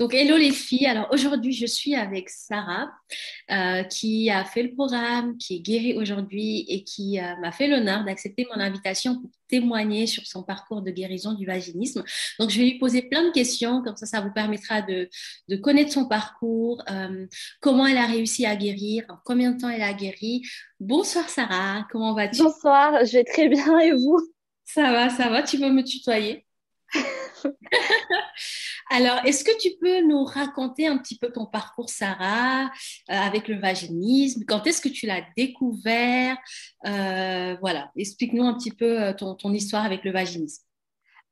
Donc, hello les filles. Alors, aujourd'hui, je suis avec Sarah, qui a fait le programme, qui est guérie aujourd'hui et qui m'a fait l'honneur d'accepter mon invitation pour témoigner sur son parcours de guérison du vaginisme. Donc, je vais lui poser plein de questions, comme ça vous permettra de connaître son parcours, comment elle a réussi à guérir, en combien de temps elle a guéri. Bonsoir Sarah, comment vas-tu? Bonsoir, je vais très bien et vous? Ça va, tu peux me tutoyer? Alors, est-ce que tu peux nous raconter un petit peu ton parcours, Sarah, avec le vaginisme? Quand est-ce que tu l'as découvert? Voilà, explique-nous un petit peu ton histoire avec le vaginisme.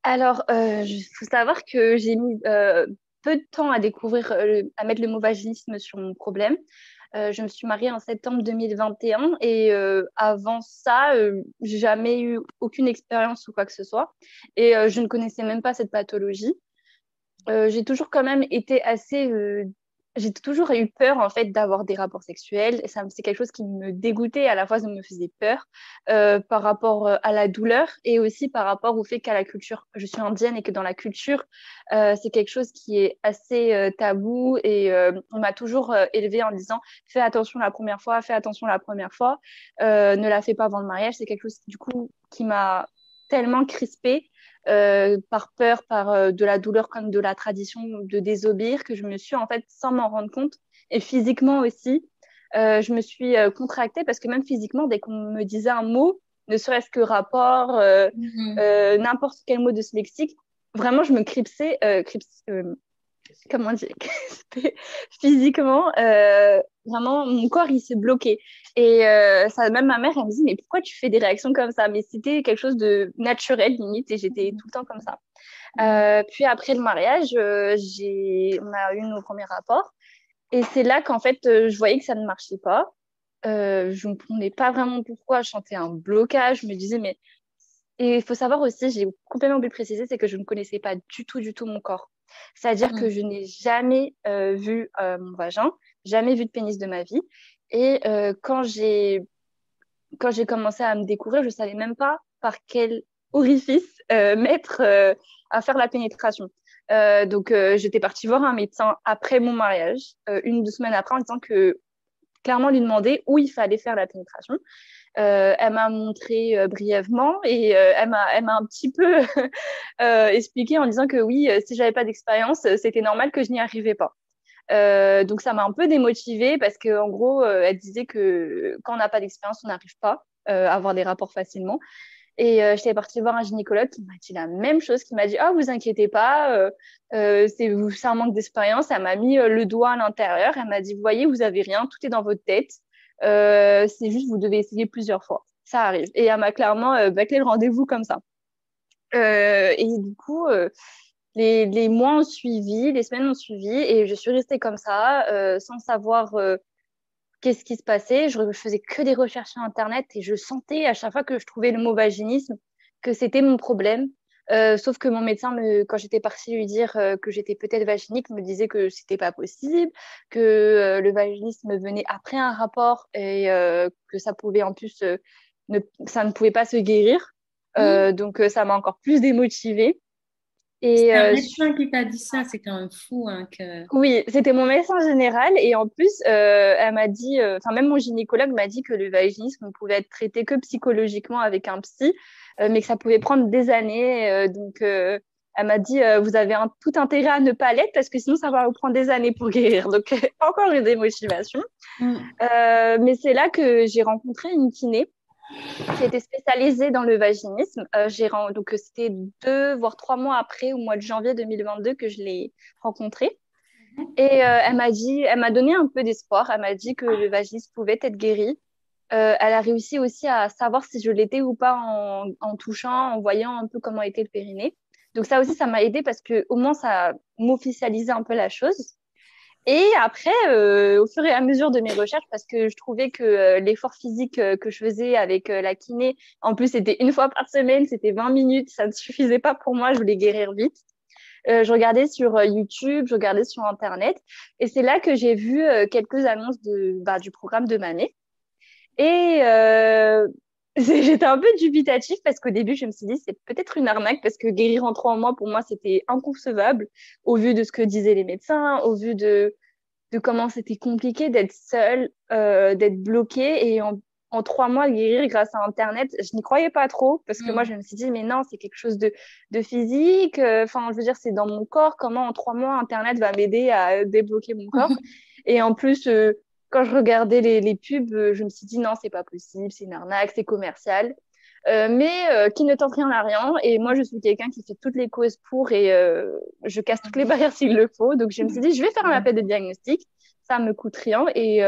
Alors, il faut savoir que j'ai mis peu de temps à découvrir, à mettre le mot vaginisme sur mon problème. Je me suis mariée en septembre 2021 et avant ça, j'ai jamais eu aucune expérience ou quoi que ce soit. Et je ne connaissais même pas cette pathologie. J'ai toujours quand même été assez j'ai toujours eu peur en fait d'avoir des rapports sexuels et ça c'est quelque chose qui me dégoûtait à la fois ça me faisait peur par rapport à la douleur et aussi par rapport au fait qu'à la culture je suis indienne et que dans la culture c'est quelque chose qui est assez tabou et on m'a toujours élevée en disant fais attention la première fois, fais attention la première fois, ne la fais pas avant le mariage. C'est quelque chose du coup qui m'a tellement crispée par peur, par de la douleur comme de la tradition de désobéir, que je me suis en fait, sans m'en rendre compte, et physiquement aussi, je me suis contractée parce que même physiquement, dès qu'on me disait un mot, ne serait-ce que rapport, Mhm. n'importe quel mot de ce lexique, vraiment, je me cripsais, comment dire, c'était physiquement, vraiment, mon corps, il s'est bloqué. Et ça, même ma mère, elle me dit, mais pourquoi tu fais des réactions comme ça? Mais c'était quelque chose de naturel, limite, et j'étais tout le temps comme ça. Mhm. Puis après le mariage, on a eu nos premiers rapports. Et c'est là qu'en fait, je voyais que ça ne marchait pas. Je ne comprenais pas vraiment pourquoi. Je sentais un blocage. Je me disais, mais... Et il faut savoir aussi, j'ai complètement oublié de préciser, c'est que je ne connaissais pas du tout mon corps. C'est-à-dire que Mhm. je n'ai jamais vu mon vagin, jamais vu de pénis de ma vie. Et quand j'ai commencé à me découvrir, je savais même pas par quel orifice mettre à faire la pénétration. J'étais partie voir un médecin après mon mariage, une ou deux semaines après, en disant que clairement lui demander où il fallait faire la pénétration. Elle m'a montré brièvement et elle m'a un petit peu expliqué en disant que oui, si j'avais pas d'expérience, c'était normal que je n'y arrivais pas. Donc ça m'a un peu démotivée parce que en gros, elle disait que quand on n'a pas d'expérience, on n'arrive pas à avoir des rapports facilement. Et j'étais partie voir un gynécologue qui m'a dit la même chose, qui m'a dit, ah, vous inquiétez pas, c'est un manque d'expérience. Elle m'a mis le doigt à l'intérieur. Elle m'a dit, vous voyez, vous avez rien, tout est dans votre tête. C'est juste, vous devez essayer plusieurs fois. Ça arrive. Et elle m'a clairement bâclé le rendez-vous comme ça. Et du coup, les mois ont suivi, les semaines ont suivi, et je suis restée comme ça, sans savoir qu'est-ce qui se passait. Je faisais que des recherches sur Internet et je sentais à chaque fois que je trouvais le mot vaginisme que c'était mon problème. Sauf que mon médecin, quand j'étais partie lui dire que j'étais peut-être vaginique, me disait que c'était pas possible, que le vaginisme venait après un rapport et que ça pouvait en plus, ça ne pouvait pas se guérir. Mhm. Ça m'a encore plus démotivée. C'est Et un médecin qui t'a dit ça, c'est quand même fou, hein, que... oui, c'était mon médecin général et en plus, elle m'a dit, enfin même mon gynécologue m'a dit que le vaginisme pouvait être traité que psychologiquement avec un psy, mais que ça pouvait prendre des années. Elle m'a dit, vous avez tout intérêt à ne pas l'être parce que sinon ça va vous prendre des années pour guérir. Donc encore une démotivation. Mhm. Mais c'est là que j'ai rencontré une kiné qui était spécialisée dans le vaginisme. C'était 2 voire 3 mois après, au mois de janvier 2022, que je l'ai rencontrée. Et elle m'a donné un peu d'espoir. Elle m'a dit que le vaginisme pouvait être guéri. Elle a réussi aussi à savoir si je l'étais ou pas en touchant, en voyant un peu comment était le périnée. Donc ça aussi, ça m'a aidé parce que au moins ça m'officialisait un peu la chose. Et après, au fur et à mesure de mes recherches, parce que je trouvais que l'effort physique que je faisais avec la kiné, en plus c'était une fois par semaine, c'était 20 minutes, ça ne suffisait pas pour moi, je voulais guérir vite. Je regardais sur YouTube, je regardais sur Internet, et c'est là que j'ai vu quelques annonces du programme de Mané. Et J'étais un peu dubitative parce qu'au début, je me suis dit, c'est peut-être une arnaque parce que guérir en 3 mois, pour moi, c'était inconcevable au vu de ce que disaient les médecins, au vu de comment c'était compliqué d'être seule, d'être bloquée. Et en 3 mois, guérir grâce à Internet, je n'y croyais pas trop parce que moi, Mm. je me suis dit, mais non, c'est quelque chose de physique. Enfin, je veux dire, c'est dans mon corps. Comment en 3 mois, Internet va m'aider à débloquer mon corps? Et en plus, quand je regardais les pubs, je me suis dit, non, c'est pas possible, c'est une arnaque, c'est commercial. Mais qui ne tente rien à rien. Et moi, je suis quelqu'un qui fait toutes les causes pour et je casse toutes les barrières s'il le faut. Donc, je me suis dit, je vais faire un appel de diagnostic. Ça me coûte rien. Et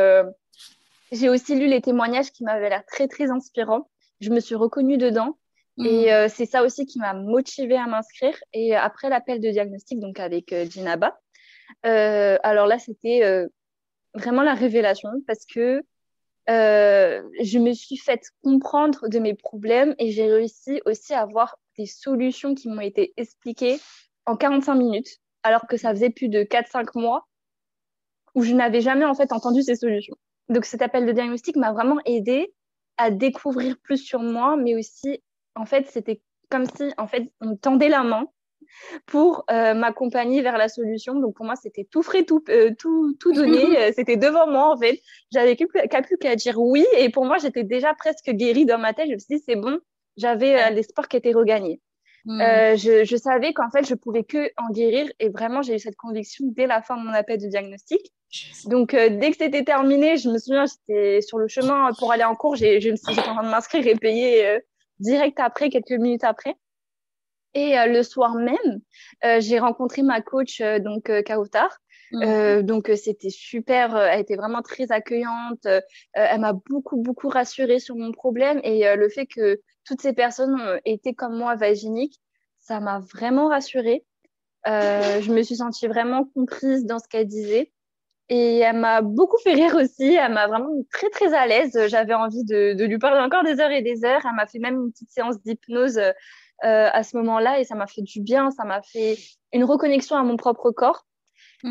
j'ai aussi lu les témoignages qui m'avaient l'air très, très inspirants. Je me suis reconnue dedans. Et Mm. c'est ça aussi qui m'a motivée à m'inscrire. Et après l'appel de diagnostic, donc avec Djinaba, alors là, c'était vraiment la révélation parce que je me suis faite comprendre de mes problèmes et j'ai réussi aussi à avoir des solutions qui m'ont été expliquées en 45 minutes, alors que ça faisait plus de 4-5 mois où je n'avais jamais en fait entendu ces solutions. Donc cet appel de diagnostic m'a vraiment aidé à découvrir plus sur moi, mais aussi en fait c'était comme si en fait on me tendait la main pour m'accompagner vers la solution. Donc pour moi, c'était tout frais, tout donné. C'était devant moi en fait. J'avais qu'à plus qu'à dire oui. Et pour moi, j'étais déjà presque guérie dans ma tête. Je me suis dit, c'est bon. J'avais l'espoir qui était regagné. Mm. Je savais qu'en fait, je pouvais que en guérir. Et vraiment, j'ai eu cette conviction dès la fin de mon appel de diagnostic. Donc, dès que c'était terminé, je me souviens, j'étais sur le chemin pour aller en cours. J'étais en train de m'inscrire et payer direct après, quelques minutes après. Et le soir même, j'ai rencontré ma coach, donc Kautar. Mm. C'était super. Elle était vraiment très accueillante. Elle m'a beaucoup, beaucoup rassurée sur mon problème. Et le fait que toutes ces personnes étaient comme moi vaginiques, ça m'a vraiment rassurée. Je me suis sentie vraiment comprise dans ce qu'elle disait. Et elle m'a beaucoup fait rire aussi. Elle m'a vraiment mis très, très à l'aise. J'avais envie de lui parler encore des heures et des heures. Elle m'a fait même une petite séance d'hypnose à ce moment-là et ça m'a fait du bien. Ça m'a fait une reconnexion à mon propre corps.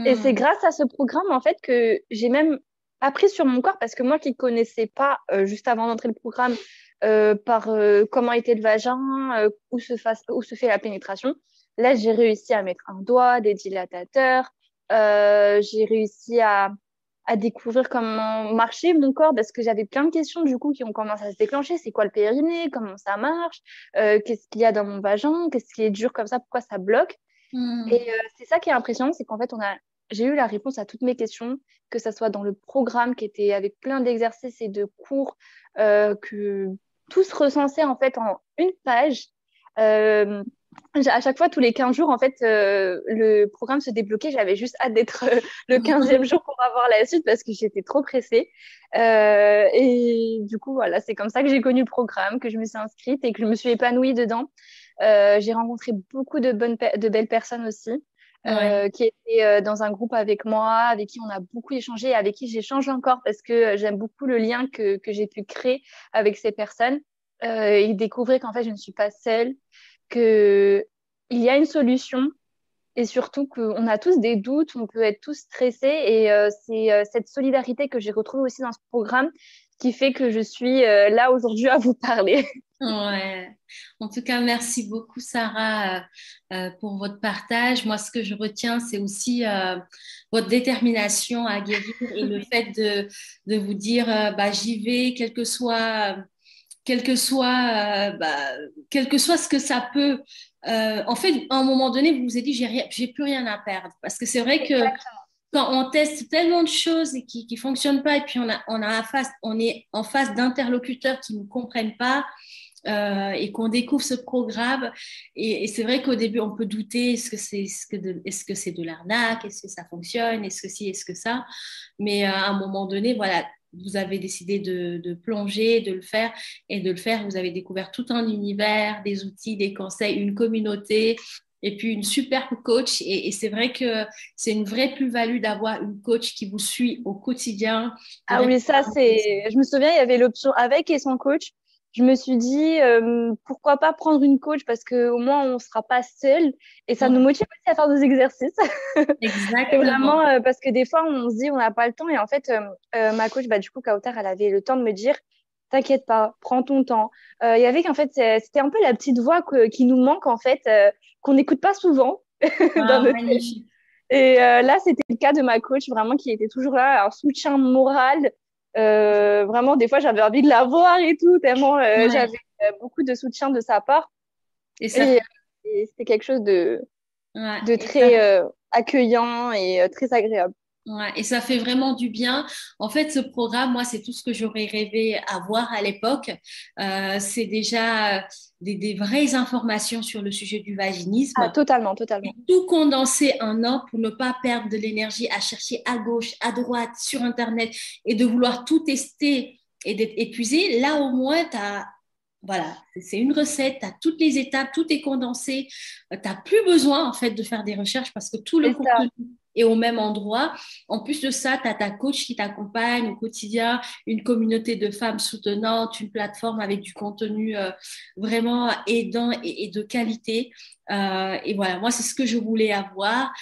Et c'est Mm. grâce à ce programme, en fait, que j'ai même appris sur mon corps parce que moi qui ne connaissais pas, juste avant d'entrer le programme, par comment était le vagin, où se fait la pénétration, là, j'ai réussi à mettre un doigt, des dilatateurs. J'ai réussi à découvrir comment marchait mon corps parce que j'avais plein de questions du coup qui ont commencé à se déclencher. C'est quoi le périnée? Comment ça marche? Qu'est-ce qu'il y a dans mon vagin? Qu'est-ce qui est dur comme ça? Pourquoi ça bloque? Et Mm. c'est ça qui est impressionnant, c'est qu'en fait, j'ai eu la réponse à toutes mes questions, que ça soit dans le programme qui était avec plein d'exercices et de cours, que tous recensaient en fait en une page. Euh, à chaque fois, tous les 15 jours, en fait, le programme se débloquait. J'avais juste hâte d'être le 15e jour pour avoir la suite parce que j'étais trop pressée. Et du coup, voilà, c'est comme ça que j'ai connu le programme, que je me suis inscrite et que je me suis épanouie dedans. J'ai rencontré beaucoup de belles personnes aussi, Ouais. qui étaient dans un groupe avec moi, avec qui on a beaucoup échangé et avec qui j'échange encore parce que j'aime beaucoup le lien que j'ai pu créer avec ces personnes et découvrir qu'en fait, je ne suis pas seule, qu'il y a une solution et surtout qu'on a tous des doutes, on peut être tous stressés et c'est cette solidarité que j'ai retrouvée aussi dans ce programme qui fait que je suis là aujourd'hui à vous parler. Ouais. En tout cas, merci beaucoup, Sarah, pour votre partage. Moi, ce que je retiens, c'est aussi votre détermination à guérir et le fait de vous dire, bah, j'y vais, quel que soit ce que ça peut. En fait, à un moment donné, vous vous êtes dit, j'ai plus rien à perdre. Parce que c'est vrai que Exactement. quand on teste tellement de choses et qui fonctionnent pas, et puis on est en face d'interlocuteurs qui ne comprennent pas, et qu'on découvre ce programme. Et c'est vrai qu'au début, on peut douter, est-ce que c'est de l'arnaque, est-ce que ça fonctionne, est-ce que ci, est-ce que ça. Mais à un moment donné, voilà, vous avez décidé de plonger, de le faire, et de le faire, vous avez découvert tout un univers, des outils, des conseils, une communauté. Et puis une super coach. Et c'est vrai que c'est une vraie plus-value d'avoir une coach qui vous suit au quotidien, de Ah oui, répondre ça, à vos questions. c'est. Je me souviens, il y avait l'option avec et sans coach. Je me suis dit, pourquoi pas prendre une coach parce que au moins on sera pas seul et ça nous Ouais, motive aussi à faire des exercices. C'est vraiment exactement. parce que des fois on se dit on n'a pas le temps et en fait ma coach, bah du coup Kautar, elle avait le temps de me dire, t'inquiète pas, prends ton temps. Il y avait qu'en fait, c'était un peu la petite voix qui nous manque en fait, qu'on n'écoute pas souvent dans Ah, notre tête. magnifique. Et là, c'était le cas de ma coach, vraiment, qui était toujours là, un soutien moral. Vraiment, des fois, j'avais envie de la voir et tout, tellement Ouais. j'avais beaucoup de soutien de sa part. Et ça Et, fait, et c'était quelque chose ouais. de Et ça très accueillant et très agréable. Ouais, et ça fait vraiment du bien. En fait, ce programme, moi, c'est tout ce que j'aurais rêvé avoir à l'époque. C'est déjà des vraies informations sur le sujet du Ah, vaginisme. totalement, Et totalement. tout condensé en un pour ne pas perdre de l'énergie à chercher à gauche, à droite, sur Internet et de vouloir tout tester et d'être épuisé. Là, au moins, voilà, c'est une recette, tu as toutes les étapes, tout est condensé. Tu n'as plus besoin, en fait, de faire des recherches parce que tout le C'est ça. contenu est au même endroit. En plus de ça, tu as ta coach qui t'accompagne au quotidien, une communauté de femmes soutenantes, une plateforme avec du contenu vraiment aidant et de qualité. Et voilà, moi, c'est ce que je voulais avoir,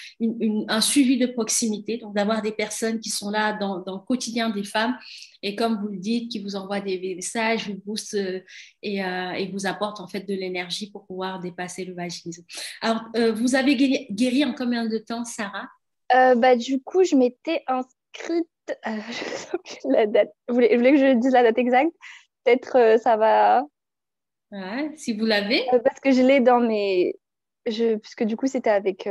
un suivi de proximité, donc d'avoir des personnes qui sont là dans le quotidien des femmes et comme vous le dites, qui vous envoient des messages, vous boostent et vous apportent en fait de l'énergie pour pouvoir dépasser le vaginisme. Alors, vous avez guéri en combien de temps, Sarah? Bah, du coup, je m'étais inscrite, je sais plus la date. Vous voulez que je dise la date exacte? Peut-être ça va. Ouais, si vous l'avez. Parce que je l'ai dans puisque du coup, c'était avec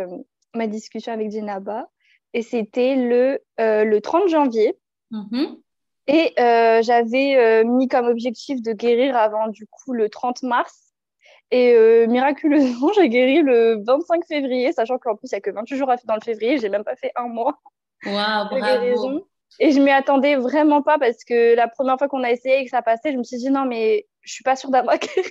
ma discussion avec Jenaba. Et c'était le 30 janvier. Mhm. Et j'avais mis comme objectif de guérir avant du coup le 30 mars. Et miraculeusement, j'ai guéri le 25 février, sachant qu'en plus, il n'y a que 28 jours dans le février. J'ai même pas fait un mois Waouh, de bravo. guérison. Et je m'y attendais vraiment pas parce que la première fois qu'on a essayé et que ça passait, je me suis dit non, mais je suis pas sûre d'avoir guéri.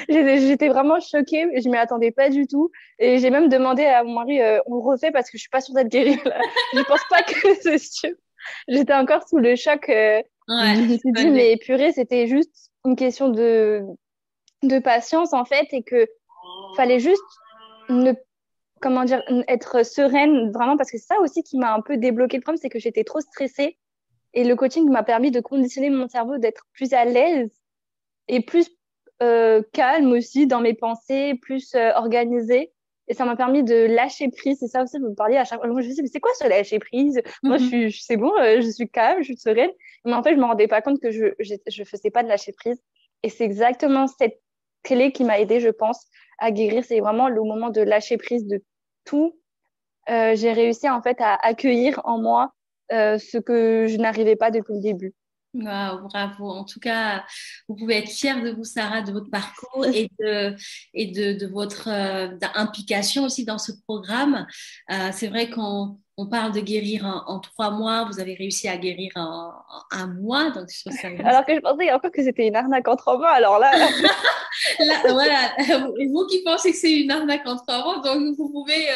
J'étais vraiment choquée et je m'y attendais pas du tout. Et j'ai même demandé à mon mari, on refait parce que je suis pas sûre d'être guérie là. Je pense pas que c'est sûr. J'étais encore sous le choc. Je Ouais, me je suis dit, connais. mais purée, c'était juste une question de patience en fait et que fallait juste ne comment dire, être sereine, vraiment, parce que c'est ça aussi qui m'a un peu débloqué le problème, c'est que j'étais trop stressée. Et le coaching m'a permis de conditionner mon cerveau, d'être plus à l'aise et plus calme aussi dans mes pensées, plus organisée. Et ça m'a permis de lâcher prise. C'est ça aussi, vous me parliez à chaque fois. Moi, je me dis, mais c'est quoi ce lâcher prise? Moi, Mhm. c'est bon, je suis calme, je suis sereine. Mais en fait, je me rendais pas compte que je faisais pas de lâcher prise. Et c'est exactement cette clé qui m'a aidée, je pense, à guérir. C'est vraiment le moment de lâcher prise de tout. J'ai réussi en fait à accueillir en moi ce que je n'arrivais pas depuis le début. Waouh, bravo. En tout cas, vous pouvez être fière de vous, Sarah, de votre parcours et de votre implication aussi dans ce programme. C'est vrai qu'on parle de guérir en 3 mois. Vous avez réussi à guérir en un mois. Donc, je trouve ça vraiment. Alors que je pensais encore que c'était une arnaque en 3 mois. Alors là, Là, voilà. Et vous qui pensez que c'est une arnaque en 3 mois, donc vous pouvez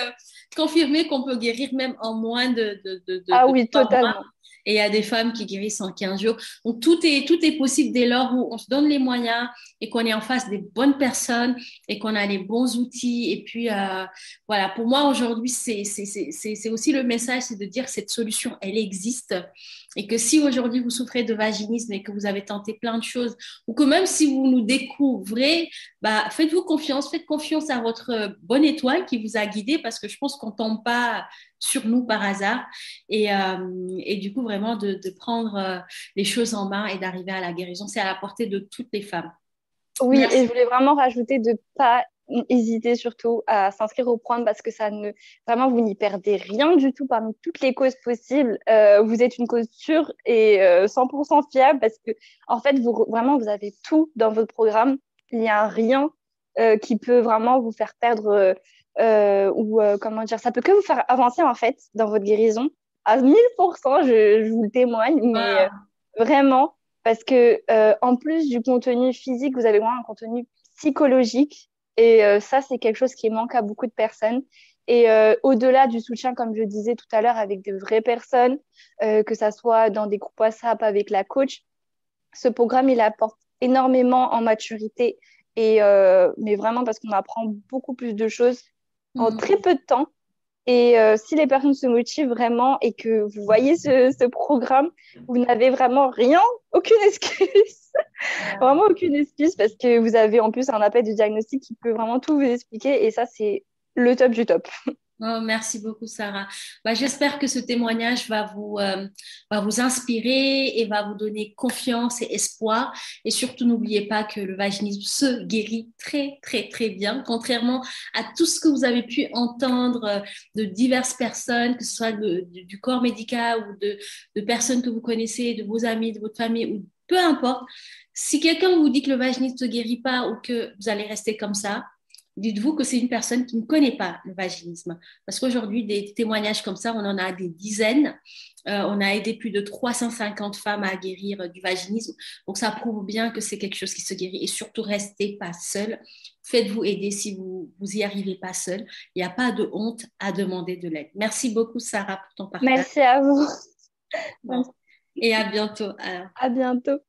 confirmer qu'on peut guérir même en moins ah de oui, 3 mois. totalement. Et il y a des femmes qui guérissent en 15 jours. Donc, tout est possible dès lors où on se donne les moyens et qu'on est en face des bonnes personnes et qu'on a les bons outils. Et puis, voilà, pour moi, aujourd'hui, c'est aussi le message, c'est de dire que cette solution, elle existe. Et que si aujourd'hui vous souffrez de vaginisme et que vous avez tenté plein de choses, ou que même si vous nous découvrez, bah, faites-vous confiance, faites confiance à votre bonne étoile qui vous a guidé parce que je pense qu'on ne tombe pas sur nous par hasard. Et du coup, vraiment de prendre les choses en main et d'arriver à la guérison, c'est à la portée de toutes les femmes. Oui, et Merci. je voulais vraiment rajouter de pas hésiter surtout à s'inscrire au programme parce que vraiment, vous n'y perdez rien du tout parmi toutes les causes possibles. Vous êtes une cause sûre et 100% fiable parce que, en fait, vraiment, vous avez tout dans votre programme. Il n'y a rien qui peut vraiment vous faire perdre ou, comment dire, ça peut que vous faire avancer, en fait, dans votre guérison. À 1000%, je vous le témoigne, mais Wow. vraiment. Parce que en plus du contenu physique, vous avez vraiment un contenu psychologique. Et ça, c'est quelque chose qui manque à beaucoup de personnes. Et au-delà du soutien, comme je disais tout à l'heure, avec de vraies personnes, que ça soit dans des groupes WhatsApp avec la coach, ce programme, il apporte énormément en maturité. Mais vraiment parce qu'on apprend beaucoup plus de choses en très Hmm. peu de temps. Et si les personnes se motivent vraiment et que vous voyez ce programme, vous n'avez vraiment rien, aucune excuse. Vraiment aucune excuse parce que vous avez en plus un appel du diagnostic qui peut vraiment tout vous expliquer. Et ça, c'est le top du top. Oh, merci beaucoup, Sarah. Bah, j'espère que ce témoignage va vous inspirer et va vous donner confiance et espoir. Et surtout, n'oubliez pas que le vaginisme se guérit très, très, très bien, contrairement à tout ce que vous avez pu entendre de diverses personnes, que ce soit du corps médical ou de personnes que vous connaissez, de vos amis, de votre famille, ou peu importe. Si quelqu'un vous dit que le vaginisme ne se guérit pas ou que vous allez rester comme ça, dites-vous que c'est une personne qui ne connaît pas le vaginisme. Parce qu'aujourd'hui, des témoignages comme ça, on en a des dizaines. On a aidé plus de 350 femmes à guérir du vaginisme. Donc, ça prouve bien que c'est quelque chose qui se guérit. Et surtout, restez pas seul. Faites-vous aider si vous y arrivez pas seul. Il n'y a pas de honte à demander de l'aide. Merci beaucoup, Sarah, pour ton partage. Merci à vous. Bon. Et à bientôt. Alors. À bientôt.